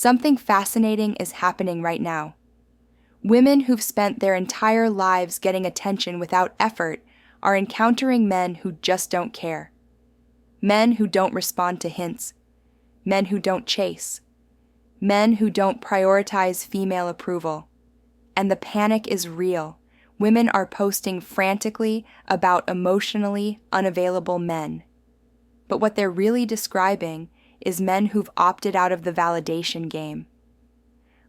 Something fascinating is happening right now. Women who've spent their entire lives getting attention without effort are encountering men who just don't care. Men who don't respond to hints. Men who don't chase. Men who don't prioritize female approval. And the panic is real. Women are posting frantically about emotionally unavailable men. But what they're really describing is men who've opted out of the validation game.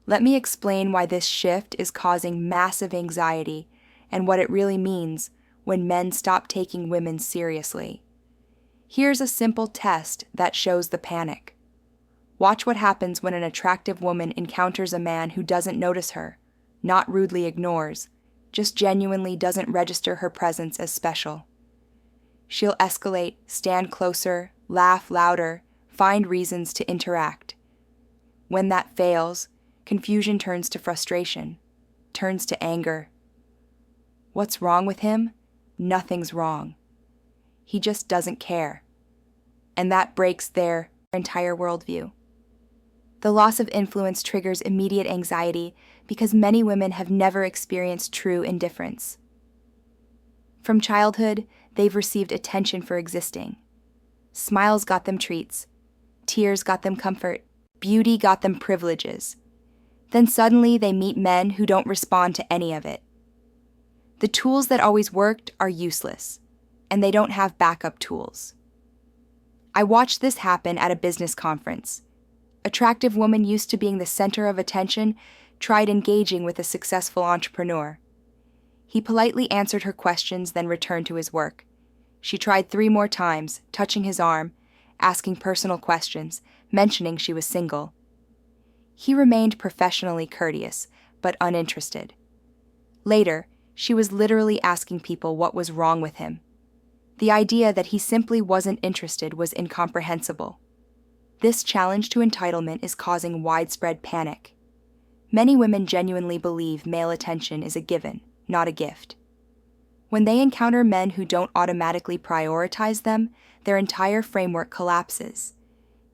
Let me explain why this shift is causing massive anxiety and what it really means when men stop taking women seriously. Here's a simple test that shows the panic. Watch what happens when an attractive woman encounters a man who doesn't notice her, not rudely ignores, just genuinely doesn't register her presence as special. She'll escalate, stand closer, laugh louder, find reasons to interact. When that fails, confusion turns to frustration, turns to anger. What's wrong with him? Nothing's wrong. He just doesn't care. And that breaks their entire worldview. The loss of influence triggers immediate anxiety because many women have never experienced true indifference. From childhood, they've received attention for existing. Smiles got them treats. Tears got them comfort. Beauty got them privileges. Then suddenly they meet men who don't respond to any of it. The tools that always worked are useless, and they don't have backup tools. I watched this happen at a business conference. Attractive woman used to being the center of attention tried engaging with a successful entrepreneur. He politely answered her questions, then returned to his work. She tried 3 more times, touching his arm, asking personal questions, mentioning she was single. He remained professionally courteous, but uninterested. Later, she was literally asking people what was wrong with him. The idea that he simply wasn't interested was incomprehensible. This challenge to entitlement is causing widespread panic. Many women genuinely believe male attention is a given, not a gift. When they encounter men who don't automatically prioritize them, their entire framework collapses.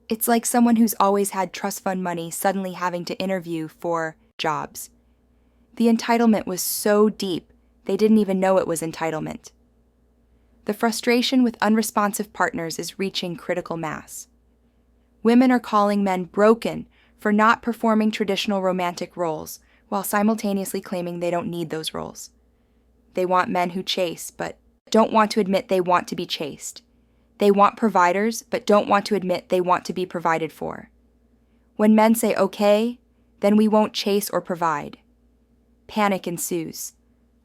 It's like someone who's always had trust fund money suddenly having to interview for jobs. The entitlement was so deep, they didn't even know it was entitlement. The frustration with unresponsive partners is reaching critical mass. Women are calling men broken for not performing traditional romantic roles, while simultaneously claiming they don't need those roles. They want men who chase, but don't want to admit they want to be chased. They want providers, but don't want to admit they want to be provided for. When men say, okay, then we won't chase or provide. Panic ensues.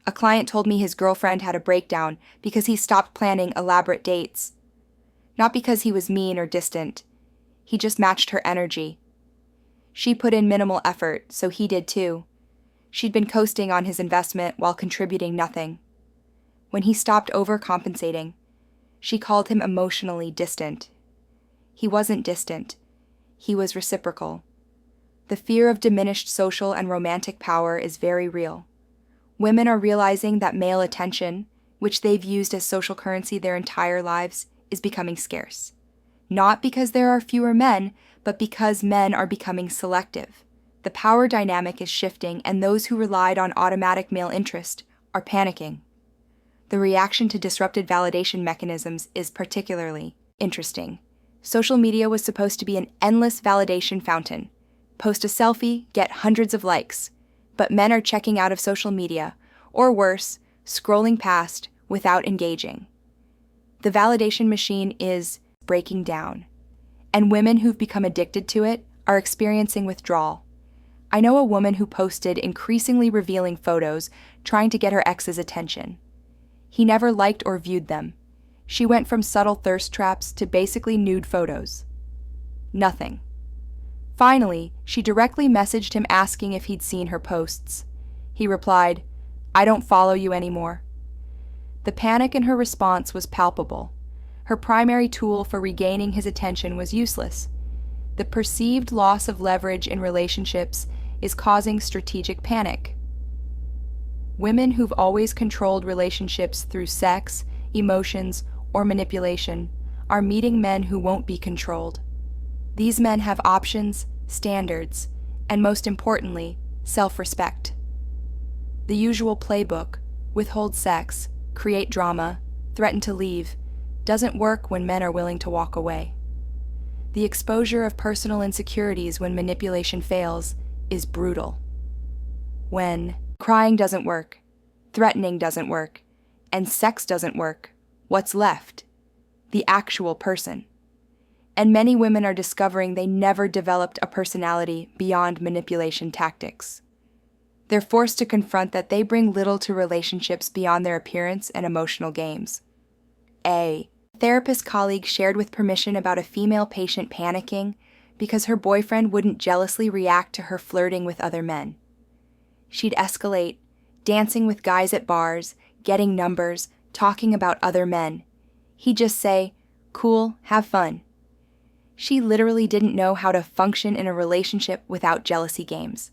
A client told me his girlfriend had a breakdown because he stopped planning elaborate dates. Not because he was mean or distant. He just matched her energy. She put in minimal effort, so he did too. She'd been coasting on his investment while contributing nothing. When he stopped overcompensating, she called him emotionally distant. He wasn't distant. He was reciprocal. The fear of diminished social and romantic power is very real. Women are realizing that male attention, which they've used as social currency their entire lives, is becoming scarce. Not because there are fewer men, but because men are becoming selective. The power dynamic is shifting, and those who relied on automatic male interest are panicking. The reaction to disrupted validation mechanisms is particularly interesting. Social media was supposed to be an endless validation fountain. Post a selfie, get hundreds of likes. But men are checking out of social media, or worse, scrolling past without engaging. The validation machine is breaking down, and women who've become addicted to it are experiencing withdrawal. I know a woman who posted increasingly revealing photos trying to get her ex's attention. He never liked or viewed them. She went from subtle thirst traps to basically nude photos. Nothing. Finally, she directly messaged him asking if he'd seen her posts. He replied, "I don't follow you anymore." The panic in her response was palpable. Her primary tool for regaining his attention was useless. The perceived loss of leverage in relationships is causing strategic panic. Women who've always controlled relationships through sex, emotions, or manipulation are meeting men who won't be controlled. These men have options, standards, and most importantly, self-respect. The usual playbook, withhold sex, create drama, threaten to leave, doesn't work when men are willing to walk away. The exposure of personal insecurities when manipulation fails is brutal. When crying doesn't work, threatening doesn't work, and sex doesn't work, what's left? The actual person. And many women are discovering they never developed a personality beyond manipulation tactics. They're forced to confront that they bring little to relationships beyond their appearance and emotional games. A therapist colleague shared with permission about a female patient panicking because her boyfriend wouldn't jealously react to her flirting with other men. She'd escalate, dancing with guys at bars, getting numbers, talking about other men. He'd just say, "Cool, have fun." She literally didn't know how to function in a relationship without jealousy games.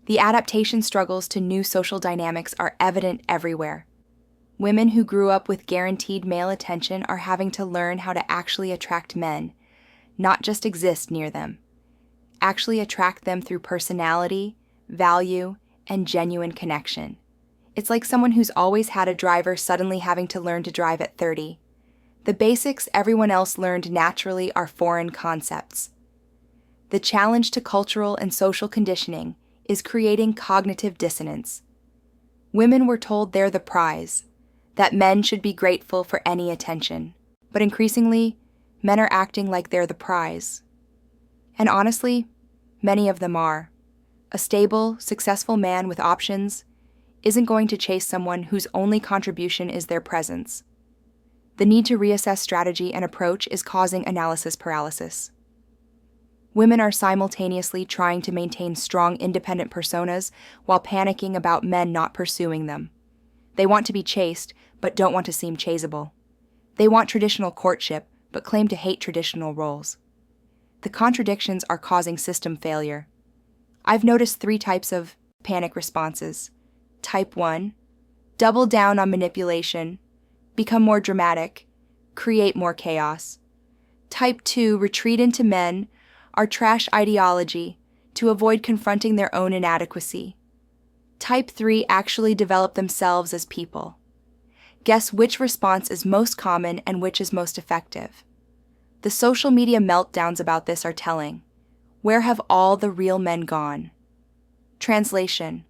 The adaptation struggles to new social dynamics are evident everywhere. Women who grew up with guaranteed male attention are having to learn how to actually attract men, not just exist near them. Actually attract them through personality, value, and genuine connection. It's like someone who's always had a driver suddenly having to learn to drive at 30. The basics everyone else learned naturally are foreign concepts. The challenge to cultural and social conditioning is creating cognitive dissonance. Women were told they're the prize, that men should be grateful for any attention. But increasingly, men are acting like they're the prize. And honestly, many of them are. A stable, successful man with options isn't going to chase someone whose only contribution is their presence. The need to reassess strategy and approach is causing analysis paralysis. Women are simultaneously trying to maintain strong independent personas while panicking about men not pursuing them. They want to be chased, but don't want to seem chaseable. They want traditional courtship, but claim to hate traditional roles. The contradictions are causing system failure. I've noticed 3 types of panic responses. Type 1, double down on manipulation, become more dramatic, create more chaos. Type 2, retreat into men, our trash ideology, to avoid confronting their own inadequacy. Type 3, actually develop themselves as people. Guess which response is most common and which is most effective. The social media meltdowns about this are telling. Where have all the real men gone? Translation: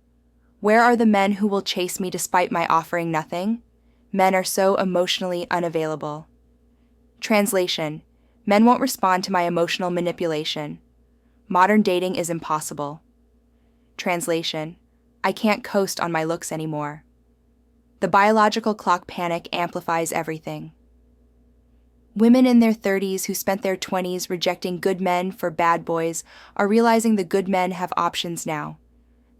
where are the men who will chase me despite my offering nothing? Men are so emotionally unavailable. Translation: men won't respond to my emotional manipulation. Modern dating is impossible. Translation: I can't coast on my looks anymore. The biological clock panic amplifies everything. Women in their 30s who spent their 20s rejecting good men for bad boys are realizing the good men have options now.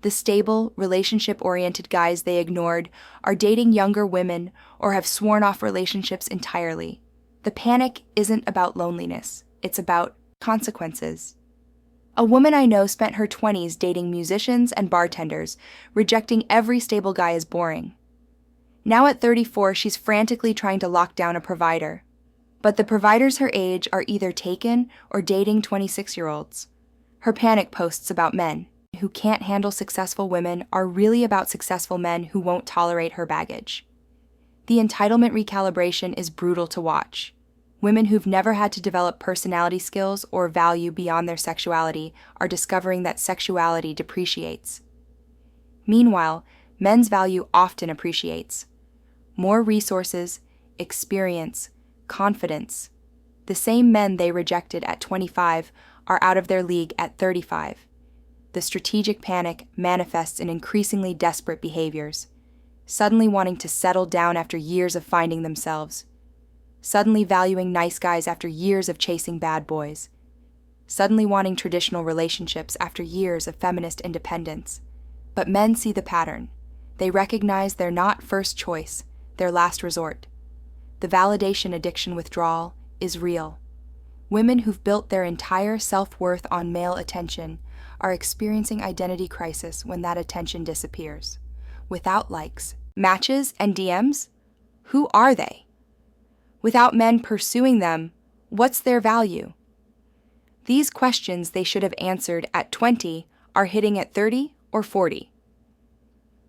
The stable, relationship-oriented guys they ignored are dating younger women or have sworn off relationships entirely. The panic isn't about loneliness, it's about consequences. A woman I know spent her 20s dating musicians and bartenders, rejecting every stable guy as boring. Now at 34, she's frantically trying to lock down a provider. But the providers her age are either taken or dating 26-year-olds. Her panic posts about men who can't handle successful women are really about successful men who won't tolerate her baggage. The entitlement recalibration is brutal to watch. Women who've never had to develop personality skills or value beyond their sexuality are discovering that sexuality depreciates. Meanwhile, men's value often appreciates. More resources, experience, confidence. The same men they rejected at 25 are out of their league at 35. The strategic panic manifests in increasingly desperate behaviors, suddenly wanting to settle down after years of finding themselves, suddenly valuing nice guys after years of chasing bad boys, suddenly wanting traditional relationships after years of feminist independence. But men see the pattern. They recognize they're not first choice, they're last resort. The validation addiction withdrawal is real. Women who've built their entire self-worth on male attention are experiencing identity crisis when that attention disappears. Without likes, matches, and DMs, who are they? Without men pursuing them, what's their value? These questions they should have answered at 20 are hitting at 30 or 40.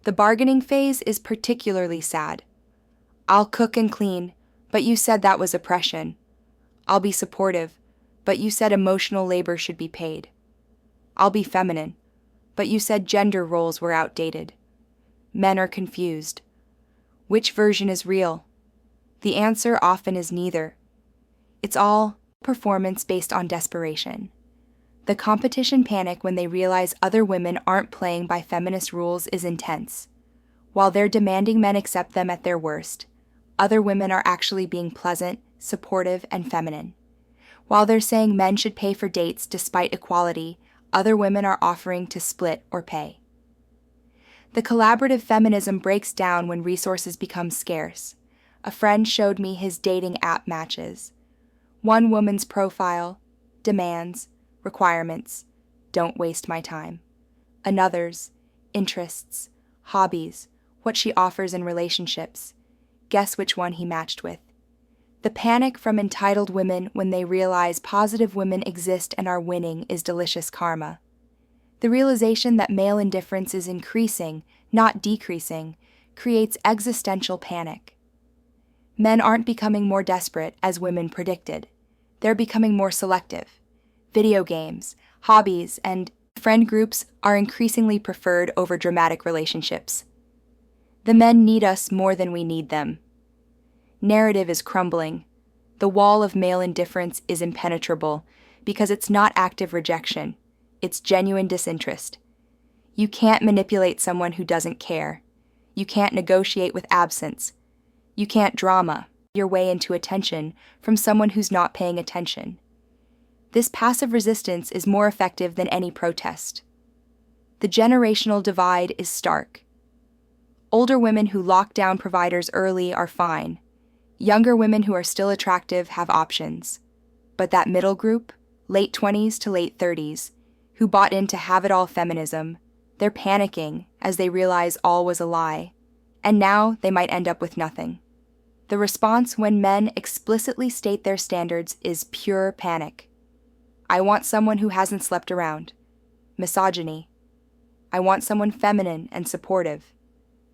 The bargaining phase is particularly sad. I'll cook and clean, but you said that was oppression. I'll be supportive, but you said emotional labor should be paid. I'll be feminine, but you said gender roles were outdated. Men are confused. Which version is real? The answer often is neither. It's all performance based on desperation. The competition panic when they realize other women aren't playing by feminist rules is intense. While they're demanding men accept them at their worst, other women are actually being pleasant, supportive, and feminine. While they're saying men should pay for dates despite equality, other women are offering to split or pay. The collaborative feminism breaks down when resources become scarce. A friend showed me his dating app matches. One woman's profile, demands, requirements, don't waste my time. Another's, interests, hobbies, what she offers in relationships. Guess which one he matched with. The panic from entitled women when they realize positive women exist and are winning is delicious karma. The realization that male indifference is increasing, not decreasing, creates existential panic. Men aren't becoming more desperate as women predicted. They're becoming more selective. Video games, hobbies, and friend groups are increasingly preferred over dramatic relationships. The men need us more than we need them. Narrative is crumbling. The wall of male indifference is impenetrable because it's not active rejection. It's genuine disinterest. You can't manipulate someone who doesn't care. You can't negotiate with absence. You can't drama your way into attention from someone who's not paying attention. This passive resistance is more effective than any protest. The generational divide is stark. Older women who lock down providers early are fine. Younger women who are still attractive have options. But that middle group, late 20s to late 30s, who bought into have-it-all feminism, they're panicking as they realize all was a lie, and now they might end up with nothing. The response when men explicitly state their standards is pure panic. I want someone who hasn't slept around. Misogyny. I want someone feminine and supportive.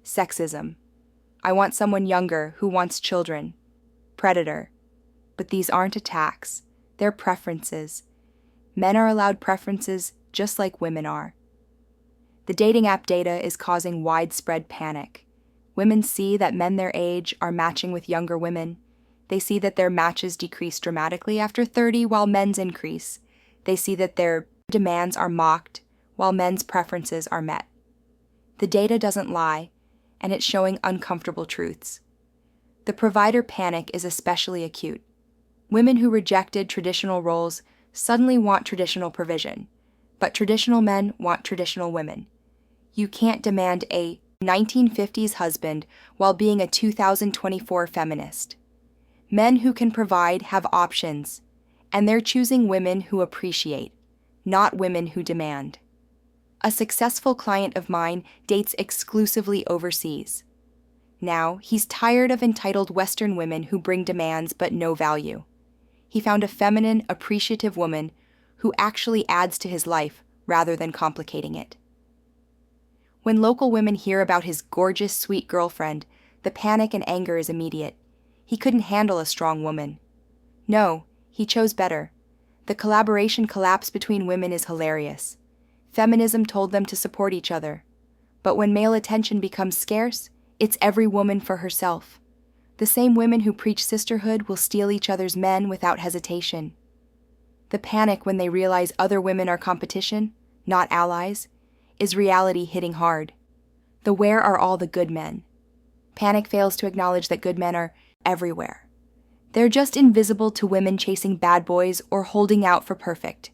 Sexism. I want someone younger who wants children. Predator. But these aren't attacks. They're preferences. Men are allowed preferences just like women are. The dating app data is causing widespread panic. Women see that men their age are matching with younger women. They see that their matches decrease dramatically after 30 while men's increase. They see that their demands are mocked while men's preferences are met. The data doesn't lie, and it's showing uncomfortable truths. The provider panic is especially acute. Women who rejected traditional roles suddenly want traditional provision, but traditional men want traditional women. You can't demand a 1950s husband while being a 2024 feminist. Men who can provide have options, and they're choosing women who appreciate, not women who demand. A successful client of mine dates exclusively overseas. Now, he's tired of entitled Western women who bring demands but no value. He found a feminine, appreciative woman who actually adds to his life rather than complicating it. When local women hear about his gorgeous, sweet girlfriend, the panic and anger is immediate. He couldn't handle a strong woman. No, he chose better. The collaboration collapse between women is hilarious. Feminism told them to support each other. But when male attention becomes scarce, it's every woman for herself. The same women who preach sisterhood will steal each other's men without hesitation. The panic when they realize other women are competition, not allies, is reality hitting hard. The where are all the good men? Panic fails to acknowledge that good men are everywhere. They're just invisible to women chasing bad boys or holding out for perfect.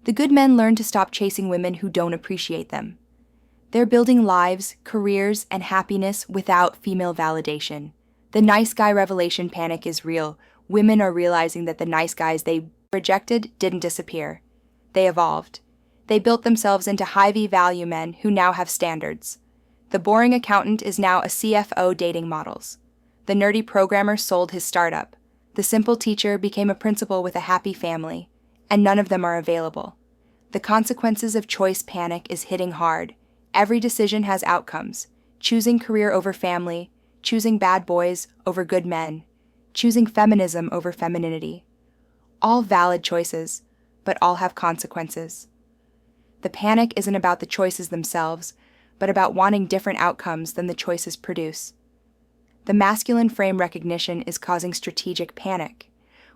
The good men learn to stop chasing women who don't appreciate them. They're building lives, careers, and happiness without female validation. The nice guy revelation panic is real. Women are realizing that the nice guys they rejected didn't disappear. They evolved. They built themselves into highvaluemen who now have standards. The boring accountant is now a CFO dating models. The nerdy programmer sold his startup. The simple teacher became a principal with a happy family. and none of them are available. The consequences of choice panic is hitting hard. Every decision has outcomes: choosing career over family, choosing bad boys over good men, choosing feminism over femininity. All valid choices, but all have consequences. The panic isn't about the choices themselves, but about wanting different outcomes than the choices produce. The masculine frame recognition is causing strategic panic.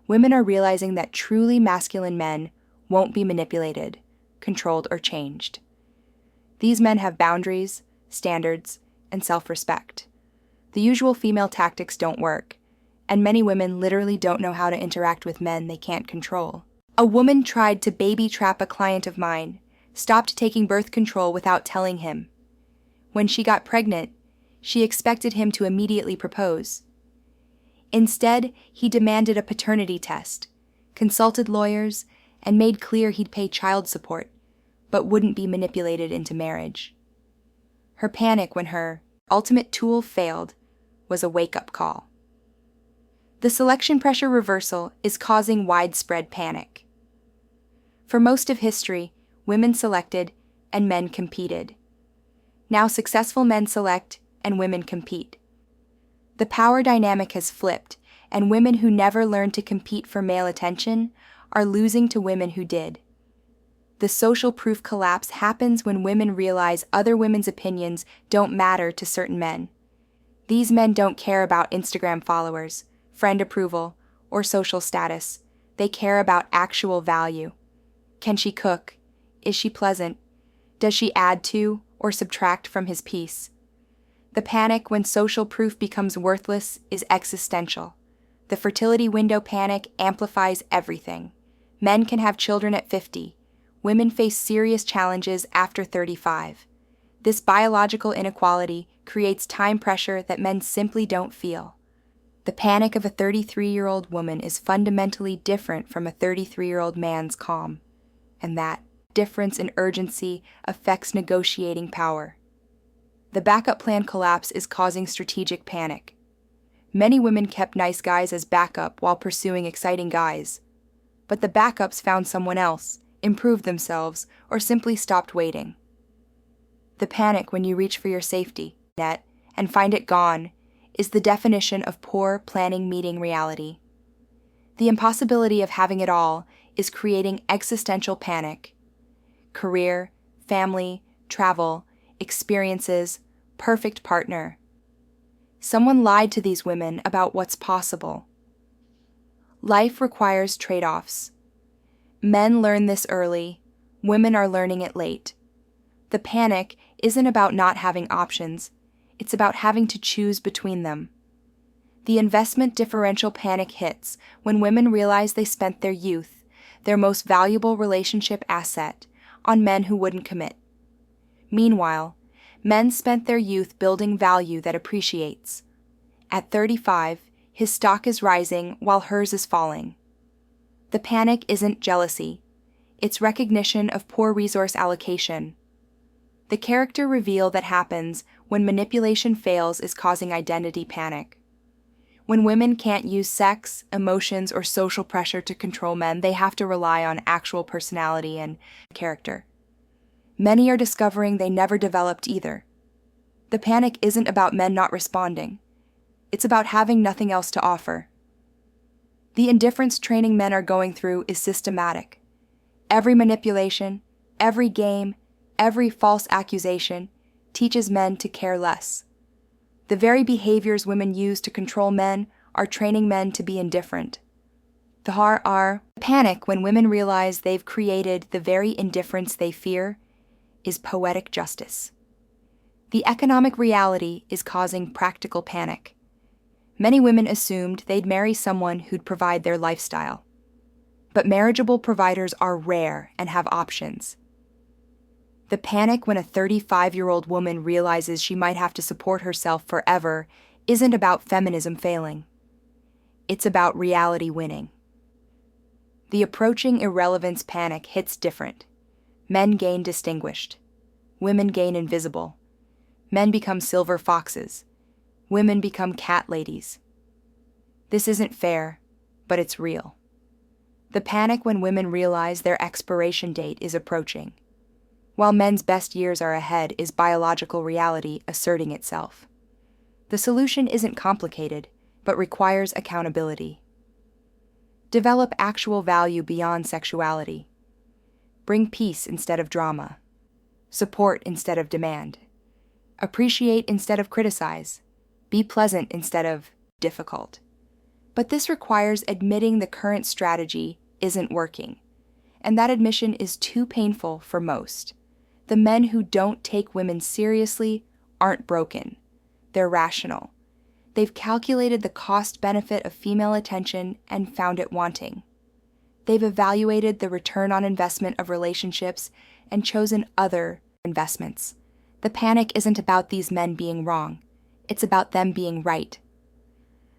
Women are realizing that truly masculine men won't be manipulated, controlled, or changed. These men have boundaries, standards, and self-respect. The usual female tactics don't work, and many women literally don't know how to interact with men they can't control. A woman tried to baby trap a client of mine, stopped taking birth control without telling him. When she got pregnant, she expected him to immediately propose. Instead, he demanded a paternity test, consulted lawyers, and made clear he'd pay child support, but wouldn't be manipulated into marriage. Her panic when her ultimate tool failed was a wake-up call. The selection pressure reversal is causing widespread panic. For most of history, women selected and men competed. Now successful men select and women compete. The power dynamic has flipped, and women who never learned to compete for male attention are losing to women who did. The social proof collapse happens when women realize other women's opinions don't matter to certain men. These men don't care about Instagram followers, friend approval, or social status. They care about actual value. Can she cook? Is she pleasant? Does she add to or subtract from his peace? The panic when social proof becomes worthless is existential. The fertility window panic amplifies everything. Men can have children at 50. Women face serious challenges after 35. This biological inequality creates time pressure that men simply don't feel. The panic of a 33-year-old woman is fundamentally different from a 33-year-old man's calm, and that difference in urgency affects negotiating power. The backup plan collapse is causing strategic panic. Many women kept nice guys as backup while pursuing exciting guys, but the backups found someone else, improved themselves, or simply stopped waiting. The panic when you reach for your safety net and find it gone is the definition of poor planning meeting reality. The impossibility of having it all is creating existential panic. Career, family, travel, experiences, perfect partner. Someone lied to these women about what's possible. Life requires trade-offs. Men learn this early, women are learning it late. The panic isn't about not having options, it's about having to choose between them. The investment differential panic hits when women realize they spent their youth, their most valuable relationship asset, on men who wouldn't commit. Meanwhile, men spent their youth building value that appreciates. At 35, his stock is rising while hers is falling. The panic isn't jealousy, it's recognition of poor resource allocation. The character reveal that happens when manipulation fails is causing identity panic. When women can't use sex, emotions, or social pressure to control men, they have to rely on actual personality and character. Many are discovering they never developed either. The panic isn't about men not responding. It's about having nothing else to offer. The indifference training men are going through is systematic. Every manipulation, every game, every false accusation teaches men to care less. The very behaviors women use to control men are training men to be indifferent. The panic when women realize they've created the very indifference they fear is poetic justice. The economic reality is causing practical panic. Many women assumed they'd marry someone who'd provide their lifestyle. But marriageable providers are rare and have options. The panic when a 35-year-old woman realizes she might have to support herself forever isn't about feminism failing. It's about reality winning. The approaching irrelevance panic hits different. Men gain distinguished. Women gain invisible. Men become silver foxes. Women become cat ladies. This isn't fair, but it's real. The panic when women realize their expiration date is approaching. While men's best years are ahead is biological reality asserting itself. The solution isn't complicated, but requires accountability. Develop actual value beyond sexuality. Bring peace instead of drama. Support instead of demand. Appreciate instead of criticize. Be pleasant instead of difficult. But this requires admitting the current strategy isn't working, and that admission is too painful for most. The men who don't take women seriously aren't broken. They're rational. They've calculated the cost-benefit of female attention and found it wanting. They've evaluated the return on investment of relationships and chosen other investments. The panic isn't about these men being wrong. It's about them being right.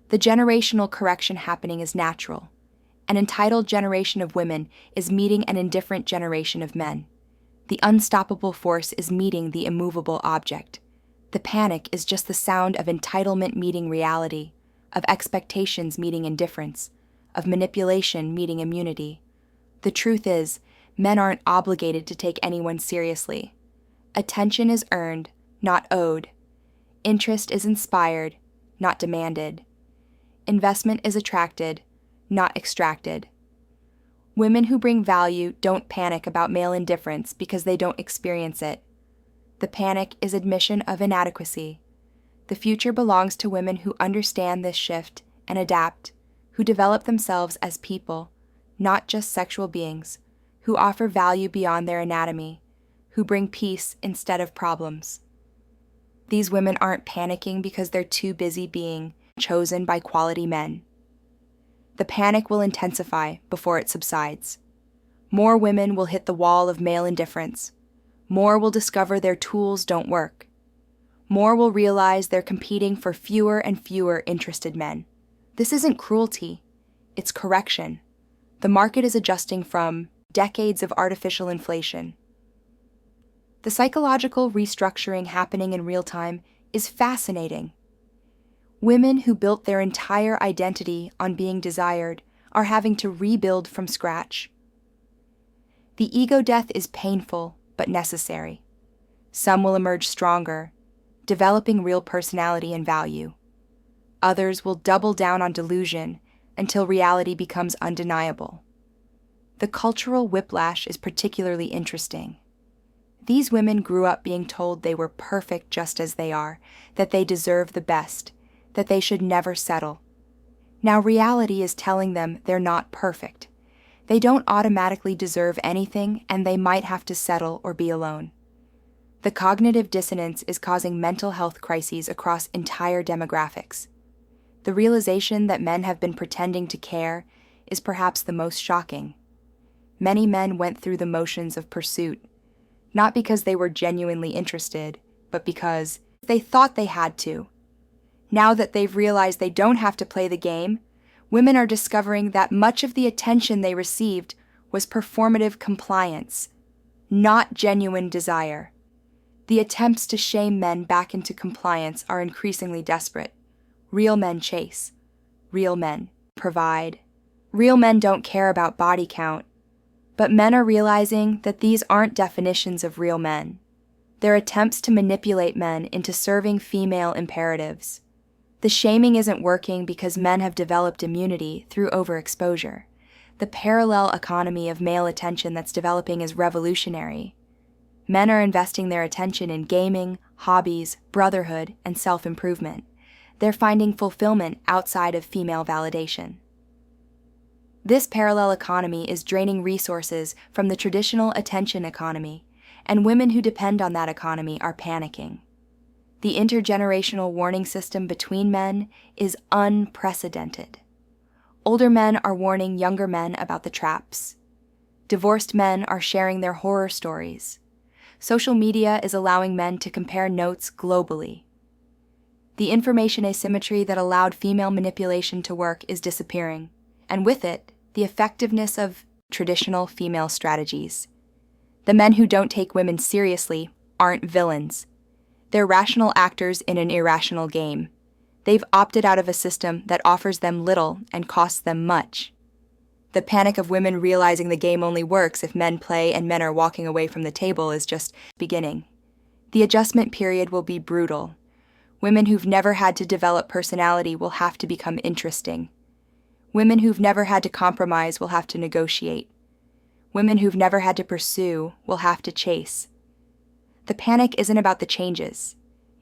The generational correction happening is natural. An entitled generation of women is meeting an indifferent generation of men. The unstoppable force is meeting the immovable object. The panic is just the sound of entitlement meeting reality, of expectations meeting indifference, of manipulation meeting immunity. The truth is, men aren't obligated to take anyone seriously. Attention is earned, not owed. Interest is inspired, not demanded. Investment is attracted, not extracted. Women who bring value don't panic about male indifference because they don't experience it. The panic is admission of inadequacy. The future belongs to women who understand this shift and adapt, who develop themselves as people, not just sexual beings, who offer value beyond their anatomy, who bring peace instead of problems. These women aren't panicking because they're too busy being chosen by quality men. The panic will intensify before it subsides. More women will hit the wall of male indifference. More will discover their tools don't work. More will realize they're competing for fewer and fewer interested men. This isn't cruelty, it's correction. The market is adjusting from decades of artificial inflation. The psychological restructuring happening in real time is fascinating. Women who built their entire identity on being desired are having to rebuild from scratch. The ego death is painful but necessary. Some will emerge stronger, developing real personality and value. Others will double down on delusion until reality becomes undeniable. The cultural whiplash is particularly interesting. These women grew up being told they were perfect just as they are, that they deserve the best, that they should never settle. Now reality is telling them they're not perfect. They don't automatically deserve anything, and they might have to settle or be alone. The cognitive dissonance is causing mental health crises across entire demographics. The realization that men have been pretending to care is perhaps the most shocking. Many men went through the motions of pursuit, not because they were genuinely interested, but because they thought they had to. Now that they've realized they don't have to play the game, women are discovering that much of the attention they received was performative compliance, not genuine desire. The attempts to shame men back into compliance are increasingly desperate. Real men chase. Real men provide. Real men don't care about body count. But men are realizing that these aren't definitions of real men. They're attempts to manipulate men into serving female imperatives. The shaming isn't working because men have developed immunity through overexposure. The parallel economy of male attention that's developing is revolutionary. Men are investing their attention in gaming, hobbies, brotherhood, and self-improvement. They're finding fulfillment outside of female validation. This parallel economy is draining resources from the traditional attention economy, and women who depend on that economy are panicking. The intergenerational warning system between men is unprecedented. Older men are warning younger men about the traps. Divorced men are sharing their horror stories. Social media is allowing men to compare notes globally. The information asymmetry that allowed female manipulation to work is disappearing, and with it, the effectiveness of traditional female strategies. The men who don't take women seriously aren't villains. They're rational actors in an irrational game. They've opted out of a system that offers them little and costs them much. The panic of women realizing the game only works if men play and men are walking away from the table is just beginning. The adjustment period will be brutal. Women who've never had to develop personality will have to become interesting. Women who've never had to compromise will have to negotiate. Women who've never had to pursue will have to chase. The panic isn't about the changes.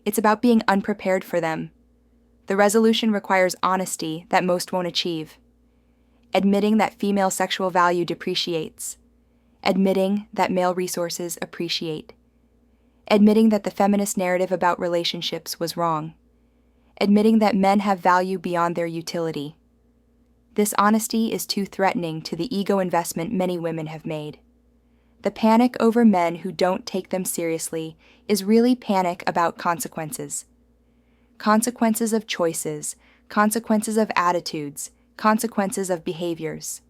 It's about being unprepared for them. The resolution requires honesty that most won't achieve. Admitting that female sexual value depreciates. Admitting that male resources appreciate. Admitting that the feminist narrative about relationships was wrong. Admitting that men have value beyond their utility. This honesty is too threatening to the ego investment many women have made. The panic over men who don't take them seriously is really panic about consequences. Consequences of choices, consequences of attitudes, consequences of behaviors.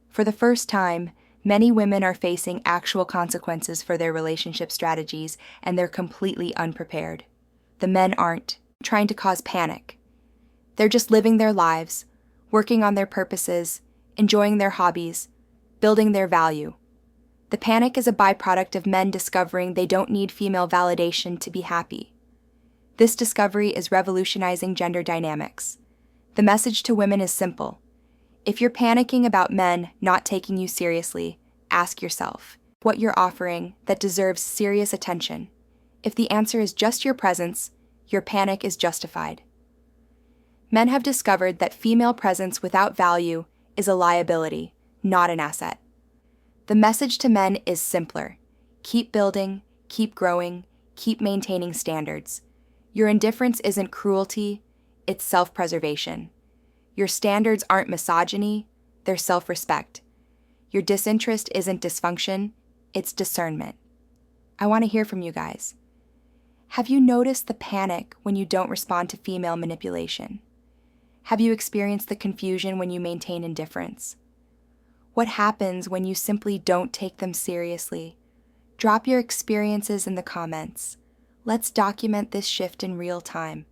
For the first time, many women are facing actual consequences for their relationship strategies, and they're completely unprepared. The men aren't trying to cause panic. They're just living their lives, working on their purposes, enjoying their hobbies, building their value. The panic is a byproduct of men discovering they don't need female validation to be happy. This discovery is revolutionizing gender dynamics. The message to women is simple. If you're panicking about men not taking you seriously, ask yourself what you're offering that deserves serious attention. If the answer is just your presence, your panic is justified. Men have discovered that female presence without value is a liability, not an asset. The message to men is simpler. Keep building, keep growing, keep maintaining standards. Your indifference isn't cruelty, it's self-preservation. Your standards aren't misogyny, they're self-respect. Your disinterest isn't dysfunction, it's discernment. I want to hear from you guys. Have you noticed the panic when you don't respond to female manipulation? Have you experienced the confusion when you maintain indifference? What happens when you simply don't take them seriously? Drop your experiences in the comments. Let's document this shift in real time,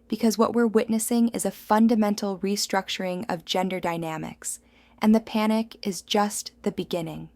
because what we're witnessing is a fundamental restructuring of gender dynamics, and the panic is just the beginning.